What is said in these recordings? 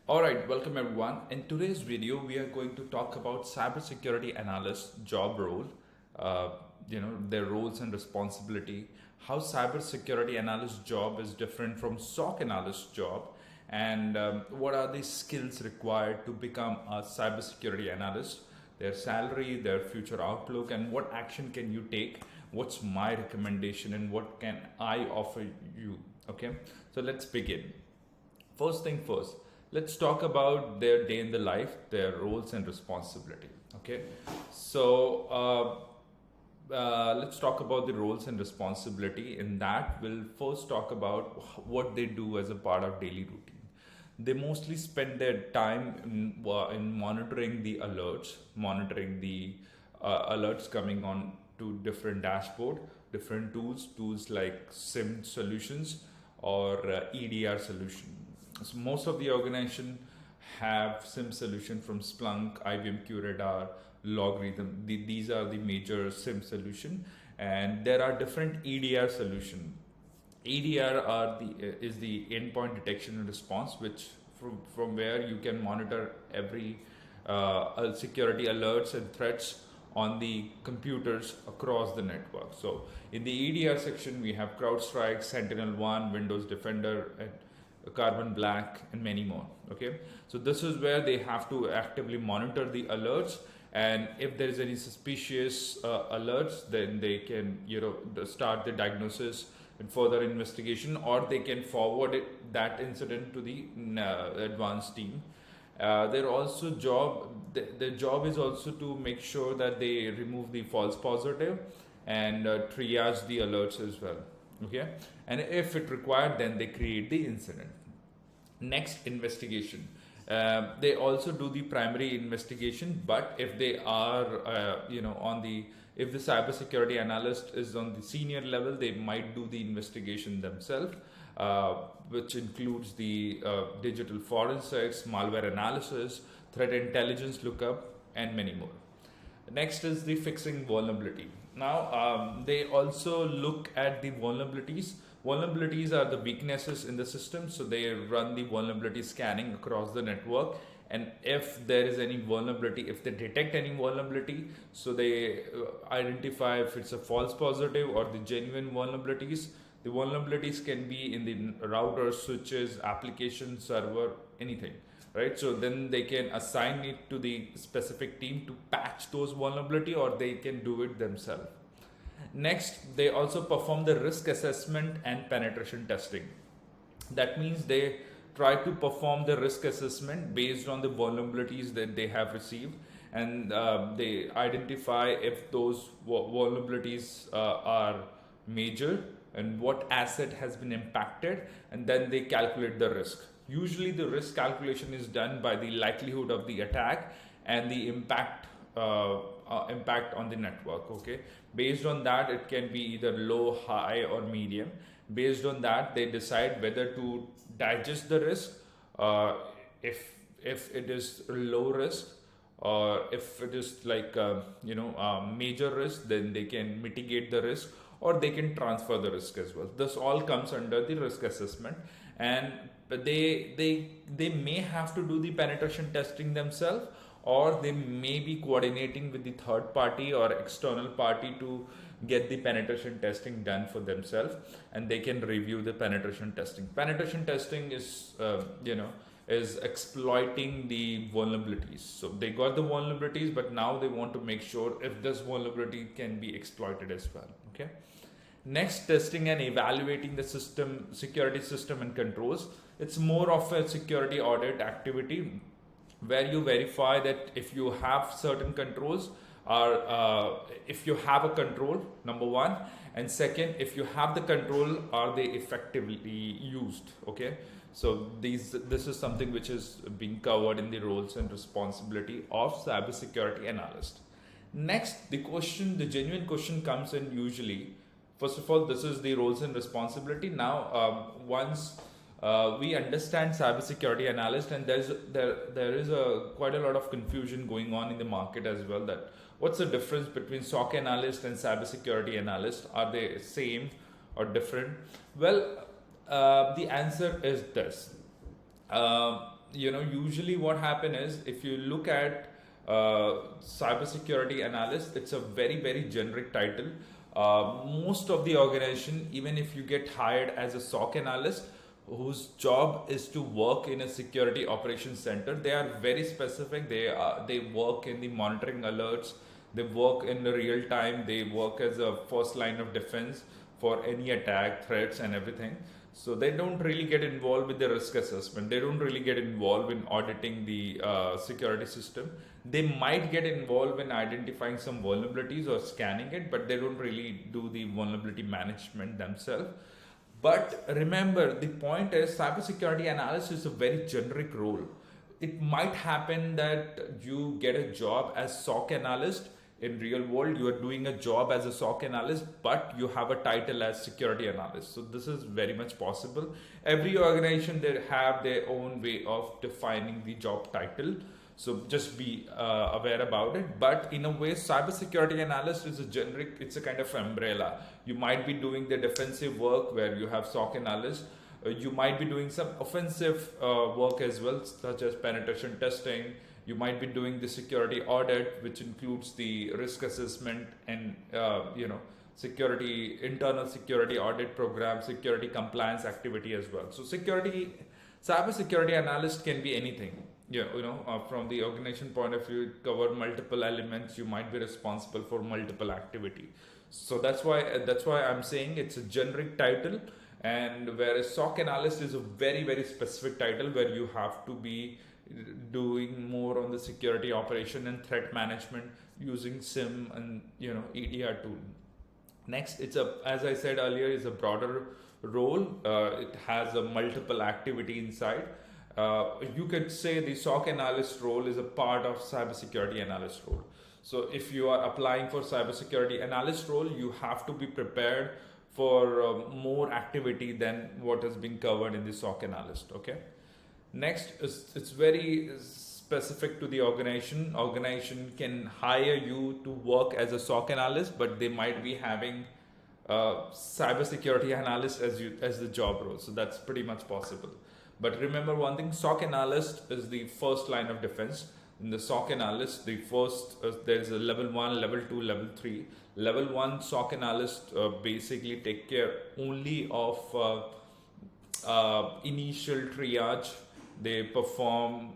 Alright, welcome everyone. In today's video, we are going to talk about cybersecurity analyst job role, uh, their roles and responsibility, how cybersecurity analyst job is different from SOC analyst job, and what are the skills required to become a cybersecurity analyst, their salary, their future outlook, and what action can you take, what's my recommendation, and what can I offer you. Okay, so let's begin. First thing first, let's talk about their day in the life, their roles and responsibility. Okay, so let's talk about the roles and responsibility. In that, we'll first talk about what they do as a part of daily routine. They mostly spend their time in monitoring the alerts, monitoring the alerts coming on to different dashboard, different tools like SIM solutions or EDR solution. So most of the organization have SIM solution from Splunk, IBM QRadar, Logarithm. These are the major SIM solution, and there are different EDR solution. EDR is the endpoint detection and response, which from where you can monitor every security alerts and threats on the computers across the network. So in the EDR section, we have CrowdStrike, Sentinel-1, Windows Defender, and Carbon Black, and many more. Okay, so this is where they have to actively monitor the alerts, and if there is any suspicious alerts, then they can start the diagnosis and further investigation, or they can forward that incident to the advanced team. Their job is also to make sure that they remove the false positive and triage the alerts as well. Okay, and if it required, then they create the incident. Next, investigation. They also do the primary investigation, but if they are if the cybersecurity analyst is on the senior level, they might do the investigation themselves, which includes the digital forensics, malware analysis, threat intelligence lookup, and many more. Next is the fixing vulnerability. Now, they also look at the vulnerabilities. Vulnerabilities are the weaknesses in the system, so they run the vulnerability scanning across the network. And if there is any vulnerability, if they detect any vulnerability, so they identify if it's a false positive or the genuine vulnerabilities. The vulnerabilities can be in the router, switches, application, server, anything, right? So then they can assign it to the specific team to patch those vulnerability, or they can do it themselves. Next, they also perform the risk assessment and penetration testing. That means they try to perform the risk assessment based on the vulnerabilities that they have received, and they identify if those vulnerabilities are major and what asset has been impacted, and then they calculate the risk. Usually the risk calculation is done by the likelihood of the attack and the impact on the network. Okay, based on that, it can be either low, high, or medium. Based on that, they decide whether to digest the risk, if it is low risk, or if it is like major risk, then they can mitigate the risk, or they can transfer the risk as well. This all comes under the risk assessment, and they may have to do the penetration testing themselves, or they may be coordinating with the third party or external party to get the penetration testing done for themselves, and they can review the penetration testing. Penetration testing is exploiting the vulnerabilities. So they got the vulnerabilities, but now they want to make sure if this vulnerability can be exploited as well. Okay. Next, testing and evaluating the system, security system and controls. It's more of a security audit activity where you verify that if you have certain controls, or if you have a control, number one, and second, if you have the control, are they effectively used? Okay, so this is something which is being covered in the roles and responsibility of cybersecurity analyst. Next, the genuine question comes in usually. First of all, this is the roles and responsibility. Now, once we understand cybersecurity analyst, and there is quite a lot of confusion going on in the market as well. That what's the difference between SOC analyst and cybersecurity analyst? Are they same or different? Well, the answer is this. Usually what happen is, if you look at cybersecurity analyst, it's a very very generic title. Most of the organization, even if you get hired as a SOC analyst whose job is to work in a security operations center, they are very specific. They work in the monitoring alerts, they work in the real time, they work as a first line of defense for any attack, threats, and everything. So they don't really get involved with the risk assessment. They don't really get involved in auditing the security system. They might get involved in identifying some vulnerabilities or scanning it, but they don't really do the vulnerability management themselves. But remember, the point is, cybersecurity analyst is a very generic role. It might happen that you get a job as SOC analyst. In real world, you are doing a job as a SOC analyst, but you have a title as security analyst. So this is very much possible. Every organization, they have their own way of defining the job title. So just be aware about it. But in a way, cybersecurity analyst is a generic, it's a kind of umbrella. You might be doing the defensive work where you have SOC analyst. You might be doing some offensive work as well, such as penetration testing. You might be doing the security audit, which includes the risk assessment and security, internal security audit program, security compliance activity as well. So cybersecurity analyst can be anything. Yeah, from the organization point of view, it cover multiple elements. You might be responsible for multiple activity. So that's why I'm saying it's a generic title, and whereas SOC analyst is a very very specific title where you have to be doing more on the security operation and threat management using SIM and EDR tool. Next, as I said earlier, is a broader role. It has a multiple activity inside. You could say the SOC analyst role is a part of cybersecurity analyst role. So if you are applying for cybersecurity analyst role, you have to be prepared for more activity than what has been covered in the SOC analyst. Okay. Next, it's very specific to the organization. Organization can hire you to work as a SOC analyst, but they might be having cybersecurity analyst as the job role. So that's pretty much possible. But remember one thing: SOC analyst is the first line of defense. In the SOC analyst, the first there's a level 1, level 2, level 3. Level 1 SOC analyst basically take care only of initial triage. They perform,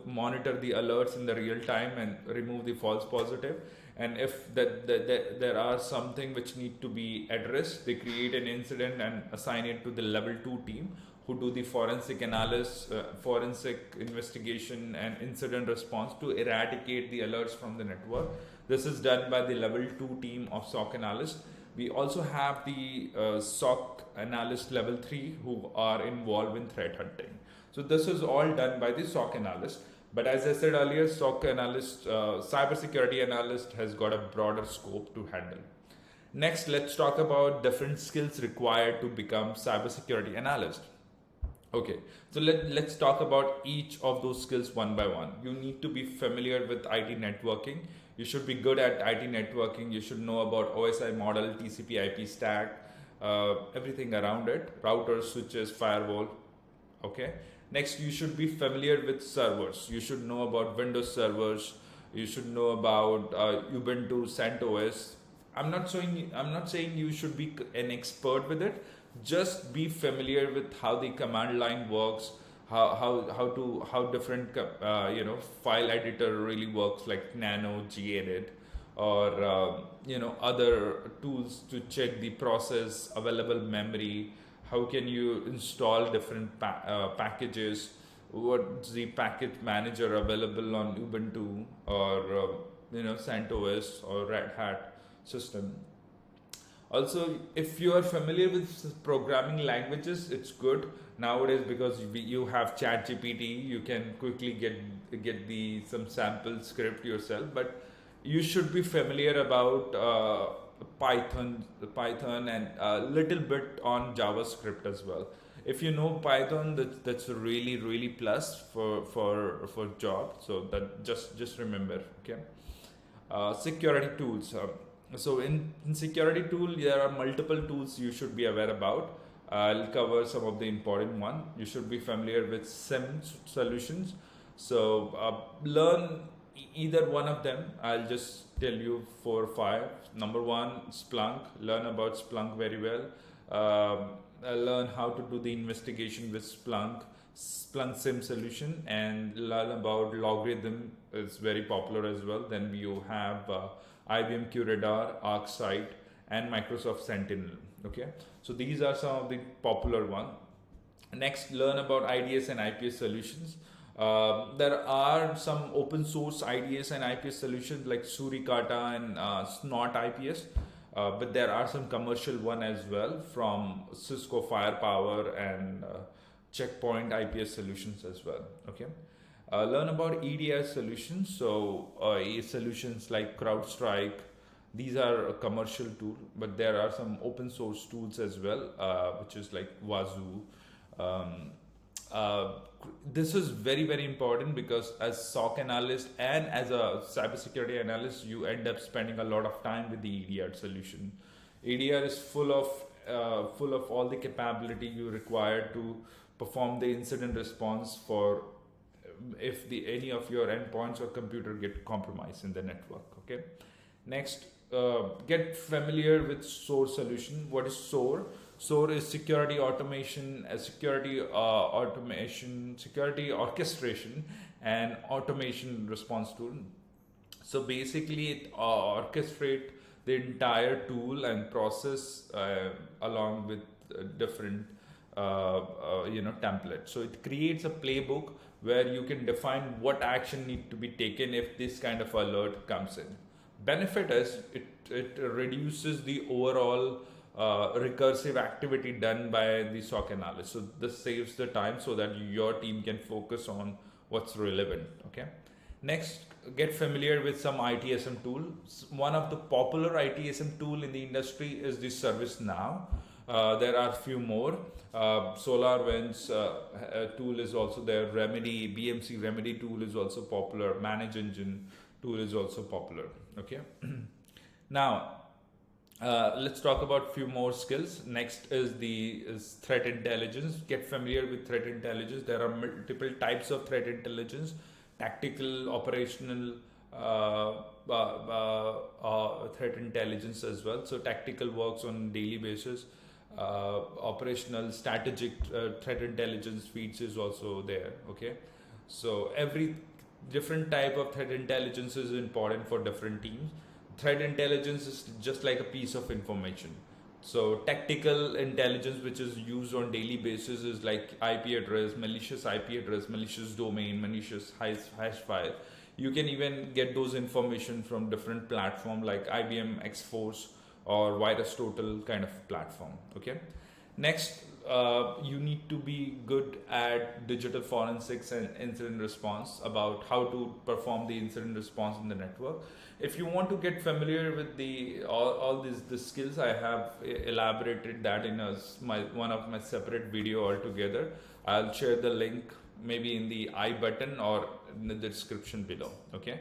monitor the alerts in the real time and remove the false positive. And if there are something which need to be addressed, they create an incident and assign it to the level 2 team, who do the forensic analysis, forensic investigation and incident response to eradicate the alerts from the network. This is done by the level 2 team of SOC analyst. We also have the SOC analyst level 3 who are involved in threat hunting. So this is all done by the SOC analyst. But as I said earlier, SOC analyst, cybersecurity analyst has got a broader scope to handle. Next, let's talk about different skills required to become cybersecurity analyst. Okay, so let's talk about each of those skills one by one. You need to be familiar with IT networking. You should be good at IT networking. You should know about OSI model, TCP IP stack, everything around it, routers, switches, firewall. Okay. Next, you should be familiar with servers. You should know about Windows servers. You should know about Ubuntu, CentOS. I'm not saying you should be an expert with it. Just be familiar with how the command line works, how different file editor really works, like Nano, gedit, or other tools to check the process, available memory. How can you install different packages? What's the package manager available on Ubuntu or CentOS or Red Hat system? Also, if you are familiar with programming languages, it's good nowadays because you have ChatGPT. You can quickly get some sample script yourself. But you should be familiar about Python and a little bit on JavaScript as well. If you know Python, that's a really plus for job. So that just remember. Okay. Security tools. So in security tool, there are multiple tools you should be aware about. I'll cover some of the important one. You should be familiar with SIM solutions. So learn either one of them. I'll just tell you 4 or 5. Number one, Splunk. Learn about Splunk very well. Learn how to do the investigation with Splunk SIM solution, and learn about logarithm is very popular as well. Then you have IBM QRadar, ArcSight, and Microsoft Sentinel. Okay, so these are some of the popular ones. Next, learn about IDS and IPS solutions. There are some open source IDS and IPS solutions like Suricata and Snort IPS, but there are some commercial one as well from Cisco Firepower and Checkpoint IPS solutions as well. Okay. Learn about EDI solutions. So solutions like CrowdStrike. These are a commercial tool, but there are some open source tools as well, which is like Wazoo. Um, uh, this is very very important because as SOC analyst and as a cybersecurity analyst, you end up spending a lot of time with the EDR solution. EDR is full of all the capability you require to perform the incident response for if the any of your endpoints or computer get compromised in the network. Okay. Next, get familiar with SOAR solution. What is SOAR? SOAR is security automation, security orchestration, and automation response tool. So basically, it orchestrate the entire tool and process along with different templates. So it creates a playbook where you can define what action need to be taken if this kind of alert comes in. Benefit is it reduces the overall recursive activity done by the SOC analyst. So this saves the time so that your team can focus on what's relevant. Okay. Next, get familiar with some ITSM tool. One of the popular ITSM tool in the industry is the ServiceNow. There are few more. SolarWinds tool is also there. Remedy, BMC Remedy tool is also popular. Manage Engine tool is also popular. Okay. Now, let's talk about few more skills. Next is threat intelligence. Get familiar with threat intelligence. There are multiple types of threat intelligence: tactical, operational, threat intelligence as well. So tactical works on daily basis. Operational, strategic threat intelligence feeds is also there. Okay, so every different type of threat intelligence is important for different teams. Threat intelligence is just like a piece of information. So tactical intelligence, which is used on daily basis, is like IP address, malicious IP address, malicious domain, malicious hash file. You can even get those information from different platform like IBM X-Force or VirusTotal kind of platform. Okay. Next, you need to be good at digital forensics and incident response, about how to perform the incident response in the network. If you want to get familiar with all these the skills, I have elaborated that in one of my separate video altogether. I'll share the link maybe in the I button or in the description below. Okay.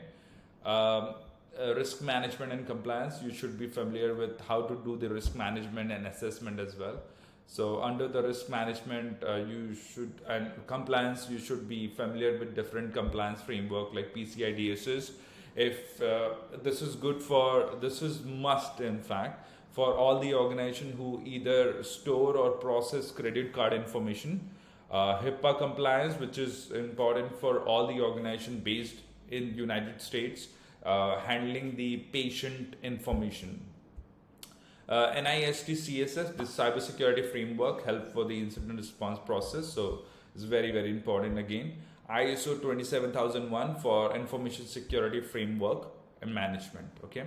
Risk management and compliance, you should be familiar with how to do the risk management and assessment as well. So under the risk management, and compliance, you should be familiar with different compliance framework like PCI DSS. If this is must in fact for all the organization who either store or process credit card information. HIPAA compliance, which is important for all the organization based in United States, handling the patient information. NIST CSS, this cybersecurity framework, help for the incident response process. So it's very, very important again. ISO 27001 for information security framework and management. Okay.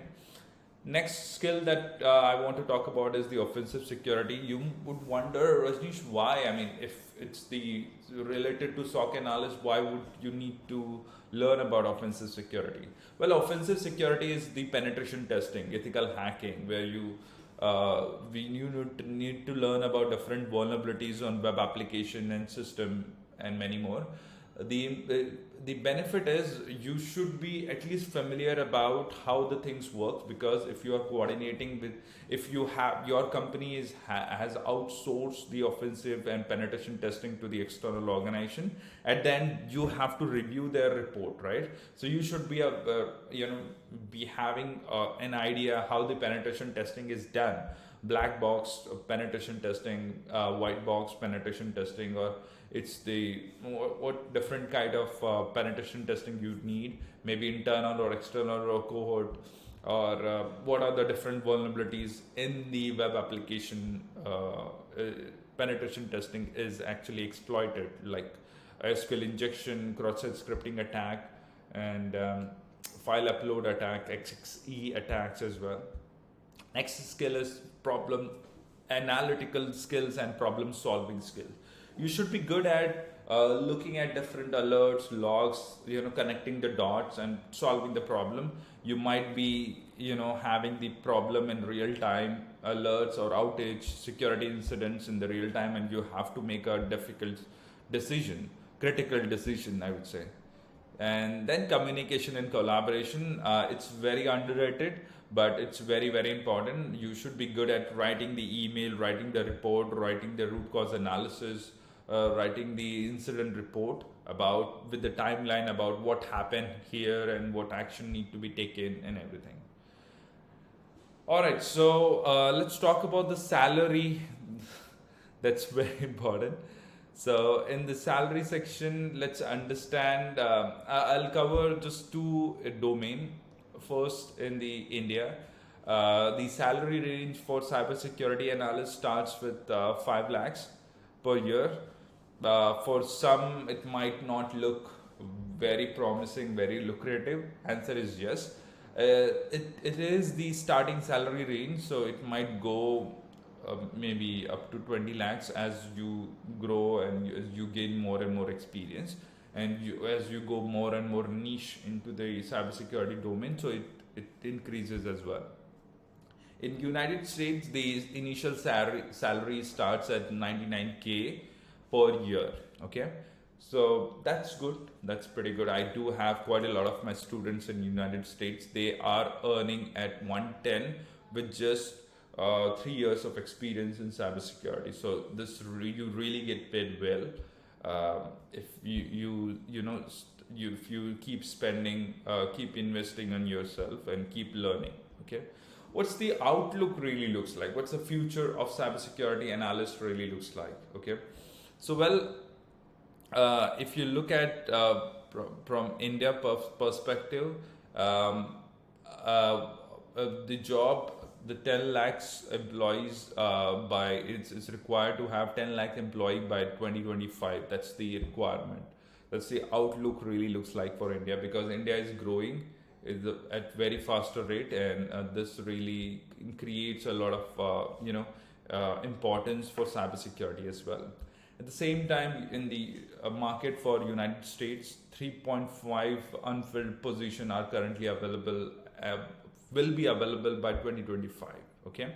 Next skill that I want to talk about is the offensive security. You would wonder, Rajneesh, why? I mean, if it's related to SOC analyst, why would you need to learn about offensive security? Well, offensive security is the penetration testing, ethical hacking, where you need to learn about different vulnerabilities on web application and system and many more. The benefit is you should be at least familiar about how the things work, because if you are coordinating with, if you have, your company has outsourced the offensive and penetration testing to the external organization, and then you have to review their report, right? So you should be be having an idea how the penetration testing is done. Black box penetration testing, white box penetration testing, or it's the what different kind of penetration testing you need, maybe internal or external or cohort, or what are the different vulnerabilities in the web application penetration testing is actually exploited, like SQL injection, cross-site scripting attack, and file upload attack, XXE attacks as well. Next skill is problem analytical skills and problem solving skills. You should be good at looking at different alerts, logs, connecting the dots and solving the problem. You might be, having the problem in real time, alerts or outage, security incidents in the real time, and you have to make a difficult decision, critical decision, I would say. And then communication and collaboration, it's very underrated, but it's very, very important. You should be good at writing the email, writing the report, writing the root cause analysis, writing the incident report about with the timeline about what happened here and what action need to be taken and everything. All right, so let's talk about the salary. That's very important. So in the salary section, let's understand. I'll cover just two domain. First, in the India, the salary range for cybersecurity analyst starts with 5 lakhs per year. For some, it might not look very promising, very lucrative. Answer is yes. It is the starting salary range, so it might go maybe up to 20 lakhs as you grow and as you gain more and more experience, and as you go more and more niche into the cybersecurity domain, so it increases as well. In United States, the initial salary starts at 99K per year. Okay, so that's good. That's pretty good. I do have quite a lot of my students in United States. They are earning at 110 with just 3 years of experience in cybersecurity. So this you really get paid well if if you keep spending, keep investing on yourself and keep learning. Okay, what's the outlook really looks like? What's the future of cybersecurity analyst really looks like? Okay, so if you look at from India perspective, the job, the 10 lakhs employees it's required to have 10 lakh employee by 2025. That's the requirement. That's the outlook really looks like for India, because India is growing at very faster rate, and this really creates a lot of importance for cybersecurity as well. At the same time, in the market for United States, 3.5 unfilled positions are currently available, will be available by 2025. Okay,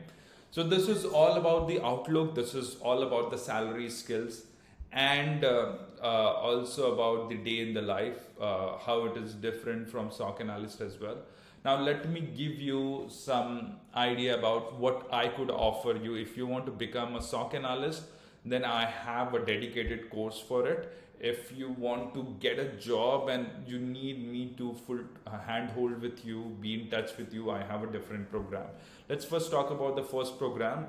so this is all about the outlook. This is all about the salary, skills, and also about the day in the life, how it is different from SOC analyst as well. Now let me give you some idea about what I could offer you. If you want to become a SOC analyst, then I have a dedicated course for it. If you want to get a job and you need me to full handhold with you, be in touch with you, I have a different program. Let's first talk about the first program.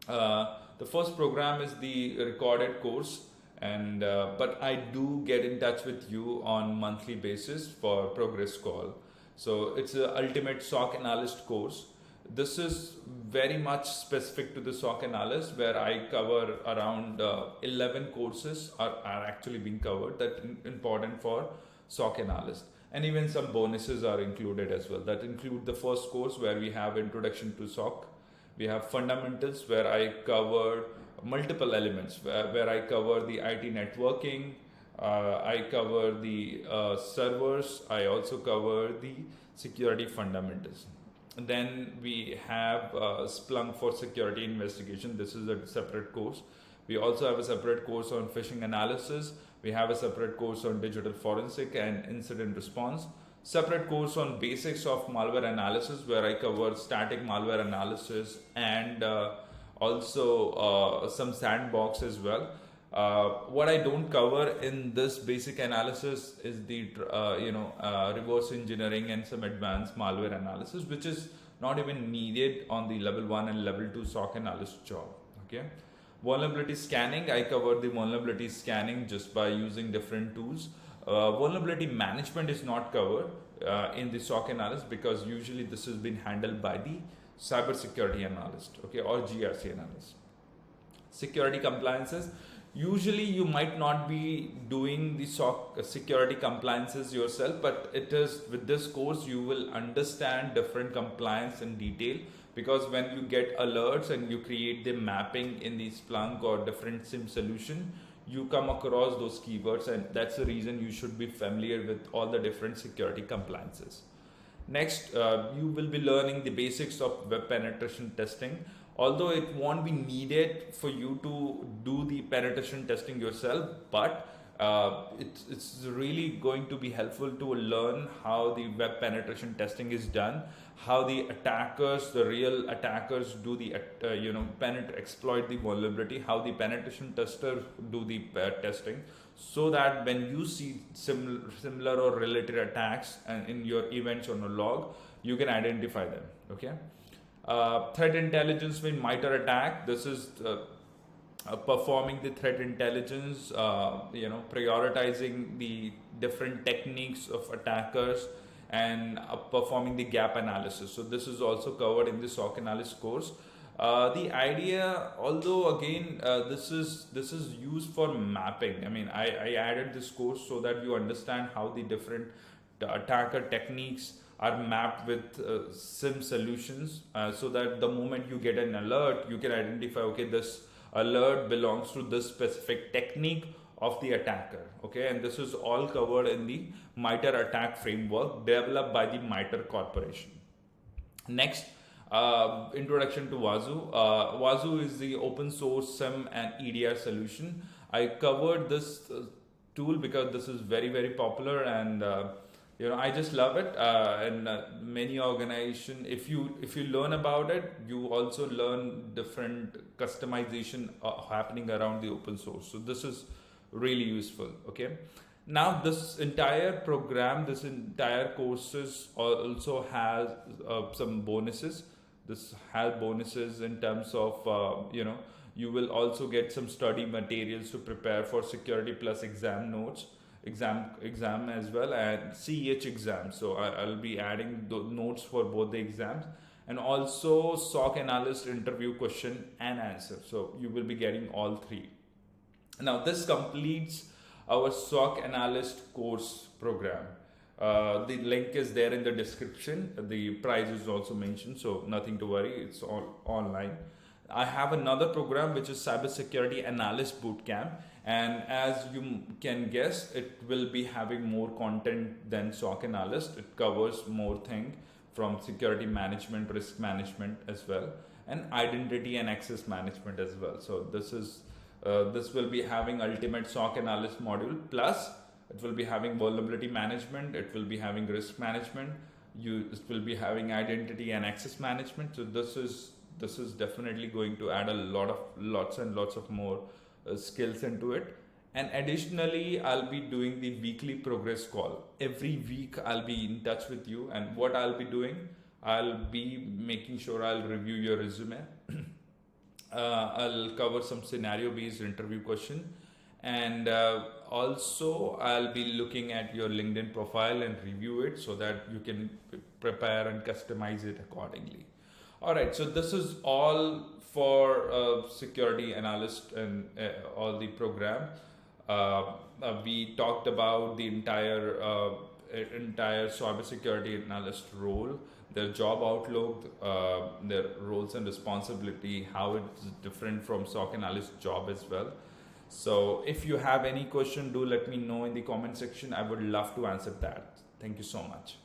The first program is the recorded course, and but I do get in touch with you on monthly basis for progress call. So it's an ultimate SOC analyst course. This is very much specific to the SOC analyst, where I cover around 11 courses are actually being covered that important for SOC analyst, and even some bonuses are included as well. That include the first course where we have introduction to SOC. We have fundamentals where I cover multiple elements, where I cover the IT networking, I cover the servers, I also cover the security fundamentals. Then we have Splunk for security investigation. This is a separate course. We also have a separate course on phishing analysis, We have a separate course on digital forensic and incident response. Separate course on basics of malware analysis, where I cover static malware analysis and also some sandbox as well. What I don't cover in this basic analysis is the reverse engineering and some advanced malware analysis, which is not even needed on the level 1 and level 2 SOC analyst job. Okay. Vulnerability scanning, I covered the vulnerability scanning just by using different tools. Vulnerability management is not covered in the SOC analyst, because usually this has been handled by the cybersecurity analyst, okay, or GRC analyst. Security compliances, usually you might not be doing the SOC security compliances yourself, but it is with this course you will understand different compliance in detail, because when you get alerts and you create the mapping in the Splunk or different SIM solution, you come across those keywords, and that's the reason you should be familiar with all the different security compliances. Next, you will be learning the basics of web penetration testing. Although it won't be needed for you to do the penetration testing yourself, but it's really going to be helpful to learn how the web penetration testing is done, how the attackers, the real attackers, do the exploit the vulnerability, how the penetration testers do the testing, so that when you see similar or related attacks and in your events on a log, you can identify them. Okay. Threat intelligence with MITRE ATT&CK. This is performing the threat intelligence, prioritizing the different techniques of attackers, and performing the gap analysis. So this is also covered in the SOC analyst course. The idea, although again this is used for mapping. I mean, I added this course so that you understand how the different attacker techniques are mapped with SIM solutions, so that the moment you get an alert, you can identify, okay, this alert belongs to this specific technique of the attacker. Okay, and this is all covered in the MITRE ATT&CK framework developed by the MITRE Corporation. Next, introduction to Wazoo. Wazoo is the open source SIM and EDR solution. I covered this tool because this is very, very popular, and I just love it. And many organizations, if you learn about it, you also learn different customization happening around the open source. So this is really useful. Okay. Now this entire program, this entire courses also has some bonuses. This has bonuses in terms of you will also get some study materials to prepare for Security Plus exam notes, exam as well, and CEH exam. So I'll be adding the notes for both the exams, and also SOC analyst interview question and answer. So you will be getting all three. Now this completes our SOC analyst course program. The link is there in the description. The price is also mentioned, so nothing to worry. It's all online. I have another program which is Cybersecurity Analyst Bootcamp, and as you can guess, it will be having more content than SOC Analyst. It covers more things from security management, risk management as well, and identity and access management as well. So this will be having ultimate SOC Analyst module, plus it will be having vulnerability management, it will be having risk management, it will be having identity and access management. So this is definitely going to add lots and lots of more skills into it. And additionally, I'll be doing the weekly progress call. Every week I'll be in touch with you, and what I'll be doing, I'll be making sure I'll review your resume. I'll cover some scenario based interview question, and also I'll be looking at your LinkedIn profile and review it so that you can prepare and customize it accordingly. Alright, so this is all for security analyst and all the program. We talked about the entire cybersecurity analyst role, their job outlook, their roles and responsibility, how it's different from SOC analyst job as well. So if you have any question, do let me know in the comment section. I would love to answer that. Thank you so much.